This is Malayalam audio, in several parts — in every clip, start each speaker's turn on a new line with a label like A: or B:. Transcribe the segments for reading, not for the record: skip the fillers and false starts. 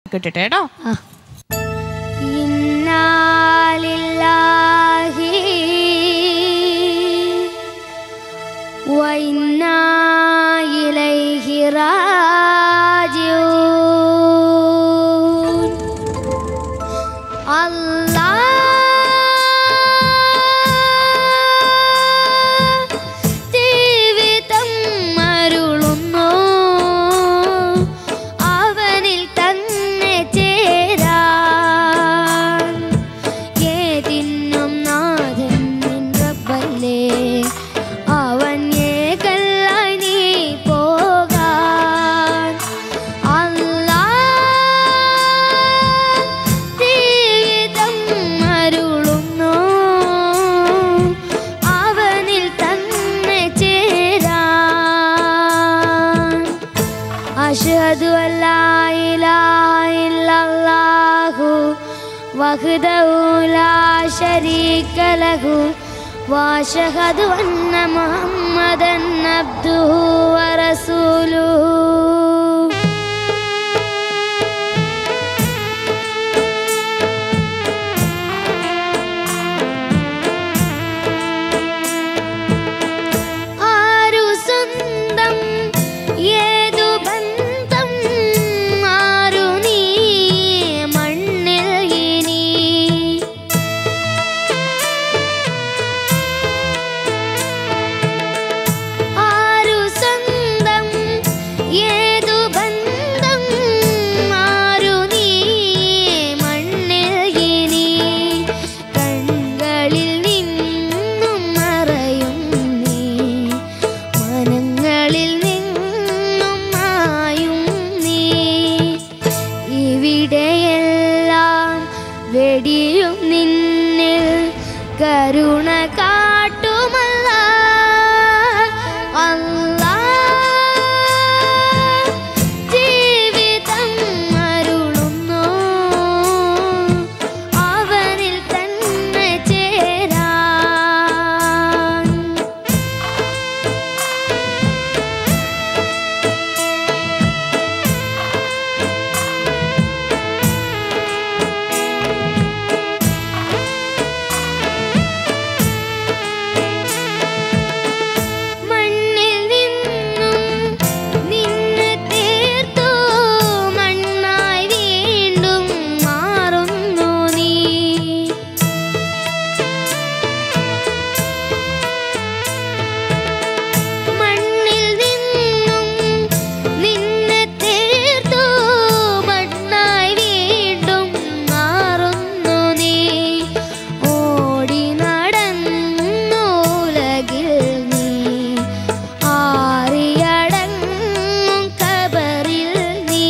A: കേട്ടിട്ട് കേട്ടോ.
B: വഹ്ദഹു ലാ ശരീക ലഹു വഅശ്ഹദു അന്ന മുഹമ്മദൻ അബ്ദുഹു വറസൂലുഹു. ആരു സ്വന്തം ഏതു ബന്ധം ആരു നീ മണ്ണിൽ ഇനി. ആരു സ്വന്തം ഏതു ബന്ധം ആരു നീ മണ്ണിൽ ഇനി. കണ്ണുകളിൽ നിന്നും മറയും നീ മനങ്ങളിൽ നിന്നും മായും നീ. ഇവിടെയെല്ലാം വെടിയും നിന്നിൽ കരുണ കാട്ടുമല്ല അല്ലാഹ്. ജീവിതം അരുളുന്നു അവനിൽ തന്നെ ചേരാൻ. മണ്ണിൽ നിന്നും നിന്നെ തീർത്തു മണ്ണായി വീണ്ടും മാറുന്നു നീ. മണ്ണിൽ നിന്നും നിന്നെ തീർത്തു മണ്ണായി വീണ്ടും മാറുന്നു നീ. ഓടി നടന്നു ഉലകിൽ നീ ആറിയടങ്ങും ഖബറിൽ നീ.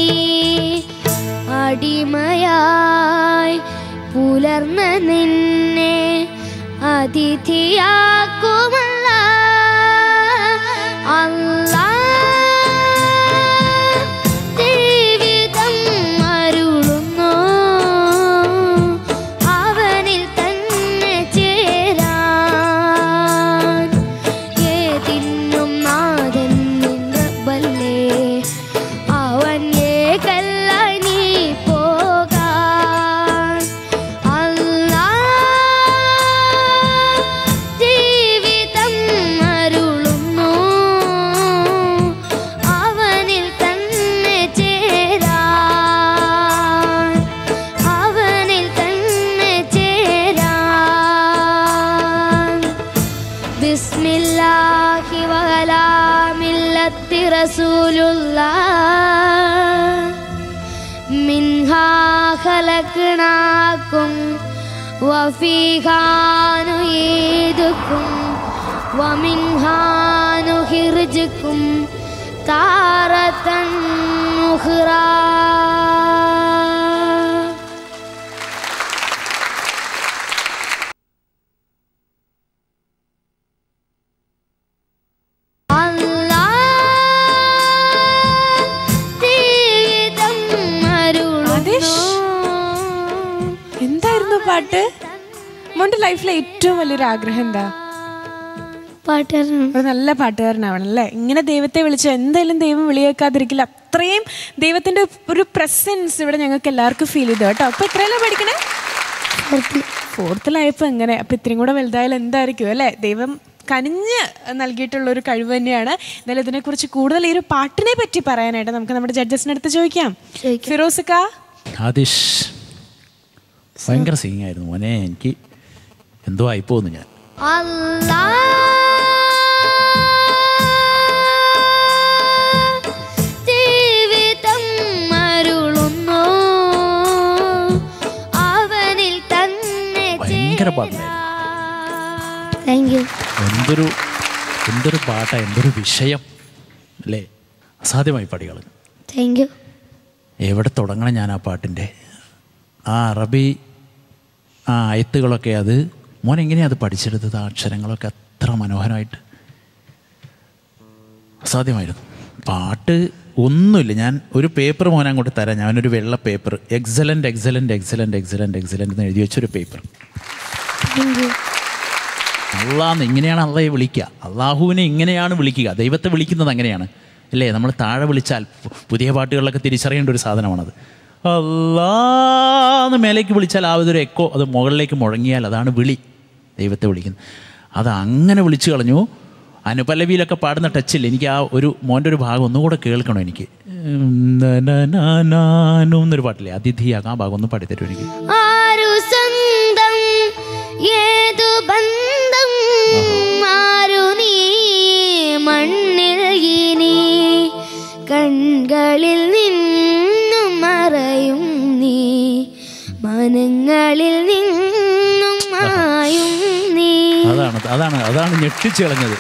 B: അടിമയായി പുലർന്ന നിന്നെ അതിഥിയാക്കുമല്ല അല്ലാഹ്. ജീവിതം അരുളുന്നു അവനിൽ തന്നെ ചേരാൻ. ഏതിനും നാഥൻ നിൻ റബ്ബല്ലേ അവൻ ഏകല്ലായി നീ പോകാൻ അല്ലാഹ്. ജീവിതം അരുളുന്നു അവനിൽ തന്നെ ചേരാൻ. അവനിൽ തന്നെ ചേരാൻ. ബിസ്മില്ലാഹി വഅലാ മില്ലത്തി റസൂലുള്ളാഹ്. മിൻഹാ ഖലഖ്നാകും വഫീഹാ നുഈദുകും വമിൻഹാ നുഖ്രിജുകും താറതൻ ഉഖ്റാ.
A: എന്തായിരുന്നു പാട്ട്? മോന്റെ ലൈഫിലെ ഏറ്റവും വലിയൊരു ആഗ്രഹം എന്താ?
B: പാട്ടുകാരനാണ്.
A: ഒരു നല്ല പാട്ടുകാരനാവണം അല്ലേ? ഇങ്ങനെ ദൈവത്തെ വിളിച്ച് എന്തായാലും ദൈവം വിളിയേക്കാതിരിക്കില്ല. അത്രയും ദൈവത്തിൻ്റെ ഒരു പ്രസൻസ് ഇവിടെ ഞങ്ങൾക്ക് എല്ലാവർക്കും ഫീൽ ചെയ്തു കേട്ടോ. അപ്പോൾ എത്രയല്ലേ പഠിക്കണേ? 4th എങ്ങനെ? അപ്പം ഇത്രയും കൂടെ വലുതായാലും എന്തായിരിക്കും അല്ലേ? ദൈവം കനിഞ്ഞ് നൽകിയിട്ടുള്ളൊരു കഴിവ് തന്നെയാണ്. എന്നാലും ഇതിനെക്കുറിച്ച് കൂടുതൽ ഈ ഒരു പാട്ടിനെ പറ്റി പറയാനായിട്ട് നമുക്ക് നമ്മുടെ ജഡ്ജസിൻ്റെ അടുത്ത് ചോദിക്കാം. ഫിറോസിക്ക.
C: ആദിഷ് ഭയങ്കര സിംഗിങ് ആയിരുന്നു മോനെ. എനിക്ക് എന്തോ ആയിപ്പോന്നു ഞാൻ. ഭയങ്കര പാട്ടായിരുന്നു. എന്തൊരു പാട്ടാ, എന്തൊരു വിഷയം അല്ലേ? അസാധ്യമായി പാടികള്. എവിടെ തുടങ്ങണം ഞാൻ ആ പാട്ടിൻ്റെ ആ അറബി ആ ആയത്തുകളൊക്കെ? അത് മോൻ എങ്ങനെയാണ് അത് പഠിച്ചെടുത്തത്? ആ അക്ഷരങ്ങളൊക്കെ അത്ര മനോഹരമായിട്ട്. അസാധ്യമായിരുന്നു. പാട്ട് ഒന്നുമില്ല. ഞാൻ ഒരു പേപ്പർ മോനെ അങ്ങോട്ട് തരാം. ഞാനൊരു വെള്ള paper, excellent excellent excellent excellent excellent എന്ന് എഴുതി വെച്ചൊരു പേപ്പർ. അള്ളാന്ന് ഇങ്ങനെയാണ് അള്ളയെ വിളിക്കുക. അള്ളാഹുവിനെ ഇങ്ങനെയാണ് വിളിക്കുക. ദൈവത്തെ വിളിക്കുന്നത് അങ്ങനെയാണ് അല്ലേ? നമ്മൾ താഴെ വിളിച്ചാൽ പുതിയ പാട്ടുകളിലൊക്കെ തിരിച്ചറിയേണ്ട ഒരു സാധനമാണത്. അള്ളാന്ന് മേലേക്ക് വിളിച്ചാൽ ആ ഒരു എക്കോ, അത് മുകളിലേക്ക് മുഴങ്ങിയാൽ അതാണ് വിളി, ദൈവത്തെ വിളിക്കുന്നത്. അത് അങ്ങനെ വിളിച്ചു കളഞ്ഞു. അനുപല്ലവിയിലൊക്കെ പാടുന്ന ടച്ചില്ല. എനിക്ക് ആ ഒരു മോൻ്റെ ഒരു ഭാഗം ഒന്നുകൂടെ കേൾക്കണം. എനിക്ക് എന്നൊരു പാട്ടില്ലേ, അതിഥിയാകാം, ആ ഭാഗം ഒന്ന് പാടിത്തരും എനിക്ക്.
B: കൺകളിൽ നിന്നും മറയും നീ, മനങ്ങളിൽ നിന്നും മായും നീ.
C: അതാണ് ഞെട്ടിച്ചു കളഞ്ഞത്.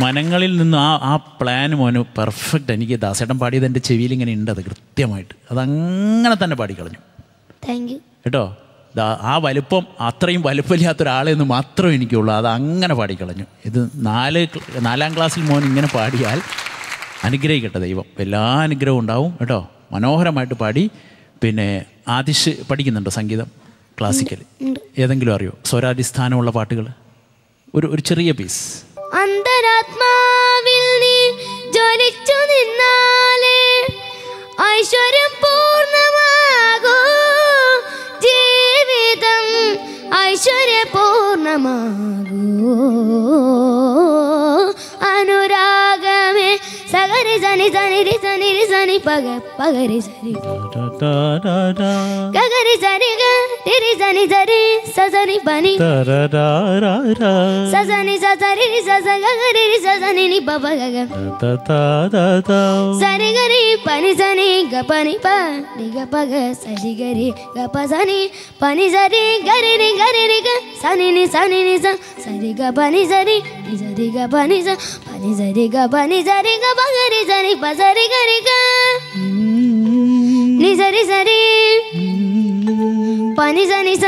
C: മനങ്ങളിൽ നിന്ന് ആ പ്ലാൻ മോന് പെർഫെക്റ്റ്. എനിക്ക് ദാസേട്ടൻ പാടിയത് എൻ്റെ ചെവിയിൽ ഇങ്ങനെ ഉണ്ട്, അത് കൃത്യമായിട്ട് അതങ്ങനെ തന്നെ പാടിക്കളഞ്ഞു. കേട്ടോ, ആ വലുപ്പം, അത്രയും വലുപ്പമില്ലാത്തൊരാളെന്ന് മാത്രമേ എനിക്കുള്ളൂ. അത് അങ്ങനെ പാടിക്കളഞ്ഞു. ഇത് 4ാം ക്ലാസ്സിൽ മോൻ ഇങ്ങനെ പാടിയാൽ അനുഗ്രഹിക്കട്ടെ ദൈവം. എല്ലാ അനുഗ്രഹവും ഉണ്ടാവും കേട്ടോ. മനോഹരമായിട്ട് പാടി. പിന്നെ ആദിഷ് പഠിക്കുന്നുണ്ടോ സംഗീതം? ക്ലാസിക്കൽ ഏതെങ്കിലും അറിയോ? സ്വരാധിസ്ഥാനമുള്ള പാട്ടുകൾ ഒരു ചെറിയ പീസ്.
B: അന്തരാത്മാവിൽ നീ ജ്വലിച്ചു നിന്നാലേ ഐശ്വര്യം പൂർണ്ണമാകൂ, ജീവിതം ഐശ്വര്യപൂർണ്ണമാകൂ. അനുരാഗമേ സഗരി സനി സനി സനി സനി പഗ പഗരി സരി ഗഗരി സരി ഗരി സനി സരി സസനി പനി സസനി സസരി സസ ഗഗരി സസനി നി പപ ഗഗ സരി ഗരി പനി സനി ഗ പനി പ നി ഗ പഗ സരി ഗരി ഗ പ സനി പനി സരി ഗരി നി ഗ സനി നി സ സരി ഗ പനി സരി നി സരി ഗ പനി സ പനി സരി ഗ പനി സരി ഗ പ ഗരി സനി പ സരി ഗരി ഗ നി സരി സരി പനി സനി സ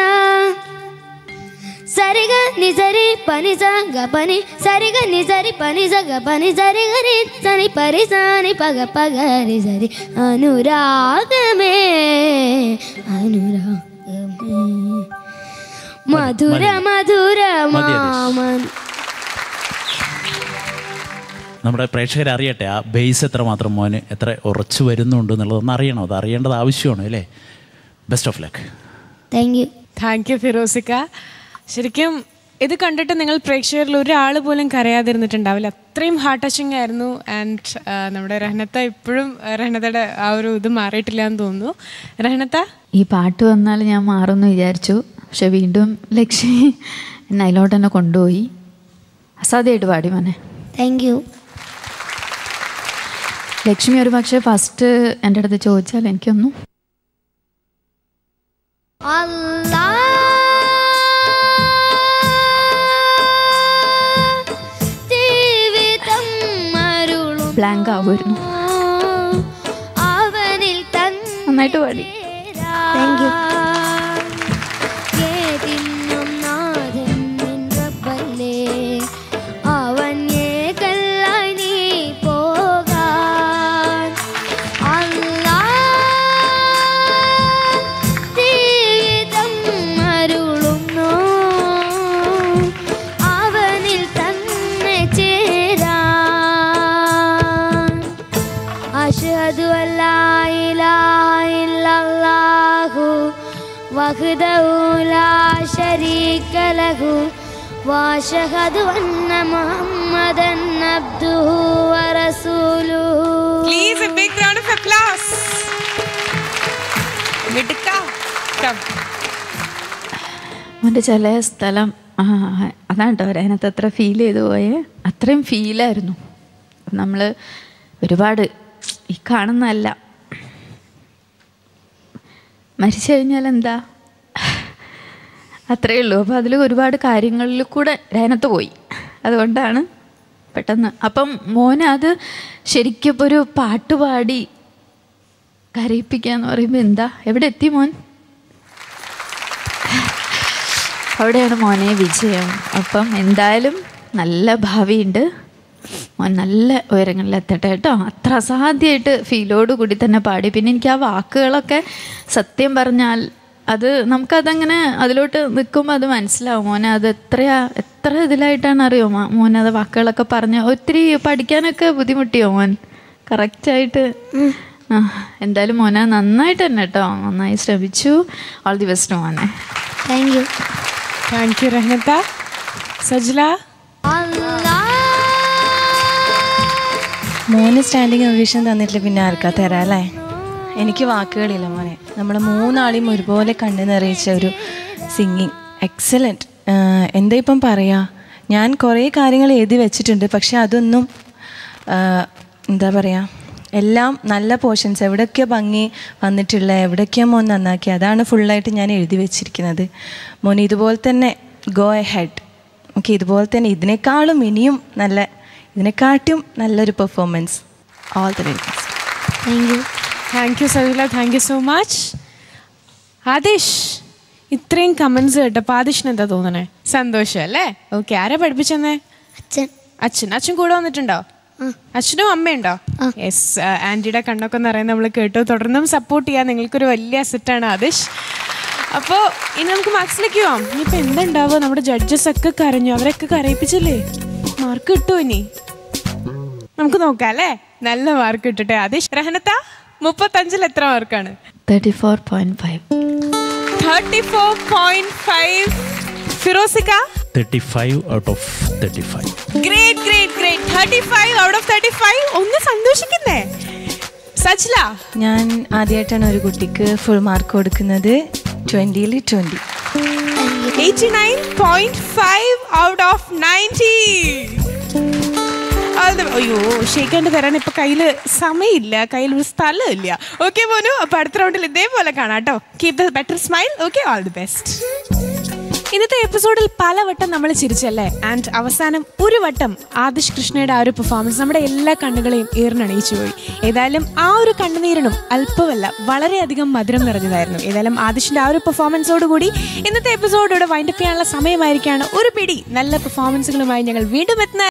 B: സരി ഗ നി സരി പനി സ ഗ പനി സരി ഗ നി സരി പനി സ ഗ പനി സരി ഗരി സനി പരി സനി പ ഗ പ ഗരി സരി. അനുരാഗമേ അനുരാഗമേ മധുര മധുര മാമൻ.
C: നമ്മുടെ പ്രേക്ഷകരെ അറിയട്ടെ ആ ബേസ് എത്രമാത്രം മോന് എത്ര ഉറച്ചു വരുന്നുണ്ട് എന്നുള്ളതൊന്ന് അറിയണം. അത് അറിയേണ്ടത് ആവശ്യമാണ് അല്ലേ? Best of luck.
A: Thank you ഫിറോസിക്ക. ശരിക്കും ഇത് കണ്ടിട്ട് നിങ്ങൾ പ്രേക്ഷകരിൽ ഒരാൾ പോലും കരയാതിരുന്നിട്ടുണ്ടാവില്ല. അത്രയും ഹാർട്ട് ടച്ചിങ് ആയിരുന്നു. ആൻഡ് നമ്മുടെ റഹ്നത്ത ഇപ്പോഴും റഹ്നത്തയുടെ ആ ഒരു ഇത് മാറിയിട്ടില്ല എന്ന് തോന്നുന്നു. റഹ്നത്ത,
D: ഈ പാട്ട് വന്നാൽ ഞാൻ മാറുമെന്ന് വിചാരിച്ചു. പക്ഷെ വീണ്ടും ലക്ഷ്മി എന്നെ അതിലോട്ട് തന്നെ കൊണ്ടുപോയി. അസാധ്യമായിട്ട് പാടി മോനെ.
B: Thank U.
D: ലക്ഷ്മി ഒരു പക്ഷേ ഫസ്റ്റ് എൻ്റെ അടുത്ത് ചോദിച്ചാൽ എനിക്കൊന്നും ബ്ലാങ്ക് ആവുമായിരുന്നു. നന്നായിട്ട് പാടി.
B: Thank you. വഹ്ദഹു ലാ ശരീക ലഹു വഅശ്ഹദു അന്ന Mohammedan അബ്ദുഹു വറസൂലുഹു.
A: Please a big round of applause. മിടുക്കാ. Come.
D: മോൻ്റെ ചില സ്ഥലം അതാണ് കേട്ടോ അതിനകത്ത് അത്ര ഫീൽ ചെയ്തു പോയേ. അത്രയും ഫീലായിരുന്നു. നമ്മൾ ഒരുപാട് ഈ കാണുന്നതല്ല, മരിച്ചു കഴിഞ്ഞാൽ എന്താ അത്രയേ ഉള്ളൂ. അപ്പോൾ അതിൽ ഒരുപാട് കാര്യങ്ങളിൽ കൂടെ അതിനകത്ത് പോയി. അതുകൊണ്ടാണ് പെട്ടെന്ന് അപ്പം മോനെ അത് ശരിക്കും ഇപ്പോൾ ഒരു പാട്ടുപാടി കരയിപ്പിക്കുക എന്ന് പറയുമ്പോൾ എന്താ, എവിടെ എത്തി മോൻ? അവിടെയാണ് മോനെ വിജയം. അപ്പം എന്തായാലും നല്ല ഭാവിയുണ്ട് മോൻ, നല്ല ഉയരങ്ങളിലെത്തട്ടെ കേട്ടോ. അത്ര അസാധ്യമായിട്ട് ഫീലോട് കൂടി തന്നെ പാടി. പിന്നെ എനിക്ക് ആ വാക്കുകളൊക്കെ സത്യം പറഞ്ഞാൽ അത് നമുക്കതങ്ങനെ അതിലോട്ട് നിൽക്കുമ്പോൾ അത് മനസ്സിലാവും മോനെ. അത് എത്ര ഇതിലായിട്ടാണ് അറിയോ മോനെ അത് വാക്കുകളൊക്കെ പറഞ്ഞ്. ഒത്തിരി പഠിക്കാനൊക്കെ ബുദ്ധിമുട്ടിയോ മോൻ? കറക്റ്റായിട്ട് എന്തായാലും മോനെ നന്നായിട്ട് തന്നെ കേട്ടോ, നന്നായി ശ്രമിച്ചു. ഓൾ ദി ബെസ്റ്റ് മോനെ.
B: Thank you.
A: Thank you റഹ്നത്ത. സജ്ല.
E: മോന് സ്റ്റാൻഡിങ് ഒവേഷൻ തന്നിട്ടില്ല, പിന്നെ ആർക്കാ തരാം അല്ലേ? എനിക്ക് വാക്കുകളില്ല മോനെ. നമ്മളെ മൂന്നാളെയും ഒരുപോലെ കണ്ണു നിറയിച്ച ഒരു സിംഗിങ്, എക്സലൻറ്റ്. എന്താ ഇപ്പം പറയുക, ഞാൻ കുറേ കാര്യങ്ങൾ എഴുതി വെച്ചിട്ടുണ്ട്, പക്ഷെ അതൊന്നും എന്താ പറയുക, എല്ലാം നല്ല പോർഷൻസ്. എവിടെയൊക്കെയോ ഭംഗി വന്നിട്ടുള്ള, എവിടെയൊക്കെയോ മോൻ നന്നാക്കി, അതാണ് ഫുള്ളായിട്ട് ഞാൻ എഴുതി വെച്ചിരിക്കുന്നത്. മോൻ ഇതുപോലെ തന്നെ ഗോ എഹെഡ്. ഓക്കെ, ഇതുപോലെ തന്നെ ഇതിനേക്കാളും ഇനിയും ഇതിനെക്കാട്ടും നല്ലൊരു performance. All the very best.
B: Thank you.
A: Thank you Sajila, thank you so much. Adish, ഇത്രയും കമൻസ് കേട്ടപ്പോൾ ആദിഷിന് എന്താ തോന്നണേ? സന്തോഷം അല്ലേ? ഓക്കെ, ആരാ പഠിപ്പിച്ചെന്നേ? അച്ഛൻ കൂടെ വന്നിട്ടുണ്ടോ? അച്ഛനും അമ്മയുണ്ടോ? യെസ്, ആൻറ്റിയുടെ കണ്ണൊക്കെ നിറയെ നമ്മൾ കേട്ടു. തുടർന്നും സപ്പോർട്ട് ചെയ്യാൻ നിങ്ങൾക്കൊരു വലിയ അസറ്റാണ് ആദിഷ്. അപ്പോൾ ഇനി നമുക്ക് മാർക്സിലേക്ക് പോവാം. ഇനിയിപ്പോൾ എന്തുണ്ടാവുക? നമ്മുടെ ജഡ്ജസ് ഒക്കെ കരഞ്ഞു, അവരൊക്കെ കരയിപ്പിച്ചില്ലേ? മാർക്ക് കിട്ടുമോ ഇനി? നമുക്ക് നോക്കാം അല്ലേ? നല്ല മാർക്ക് കിട്ടട്ടെ ആദിഷ്. റഹനത്ത 35 എത്ര മാർക്കാണ്?
D: 34.5.
A: 34.5. ഫിറോസിക്ക
C: 35 out of 35.
A: Great great great. 35 out of 35. ഒന്ന് സന്തോഷിക്കുന്നേ. സജ്ല,
E: ഞാൻ ആദ്യമായിട്ടാണ് ഒരു കുട്ടിക്ക് ഫുൾ മാർക്ക് കൊടുക്കുന്നത്. 20ൽ 20.
A: 89.5 out of 90. അയ്യോ, ഷേക്കാൻ്റെ തരാൻ ഇപ്പൊ കയ്യില് സമയമില്ല, കയ്യിൽ ഒരു സ്ഥലമില്ല. ഓക്കെ മോനു, അപ്പൊ അടുത്ത റൗണ്ടിൽ ഇതേപോലെ കാണാം കേട്ടോ. Keep the better smile. Okay, all the best. ഇന്നത്തെ എപ്പിസോഡിൽ പലവട്ടം നമ്മൾ ചിരിച്ചല്ലേ? ആൻഡ് അവസാനം ഒരു വട്ടം ആദിഷ് കൃഷ്ണയുടെ ആ ഒരു പെർഫോമൻസ് നമ്മുടെ എല്ലാ കണ്ണുകളെയും ഏറിനണിയിച്ചു പോയി. ഏതായാലും ആ ഒരു കണ്ണുനീരിനും അല്പമല്ല വളരെയധികം മധുരം നിറഞ്ഞതായിരുന്നു. ഏതായാലും ആദിഷിന്റെ ആ ഒരു പെർഫോമൻസോടുകൂടി ഇന്നത്തെ എപ്പിസോഡ് ഇവിടെ വൈൻഡപ്പ് ചെയ്യാനുള്ള സമയമായിരിക്കാണ്. ഒരു പിടി നല്ല പെർഫോമൻസുകളുമായി ഞങ്ങൾ വീണ്ടും എത്തുന്ന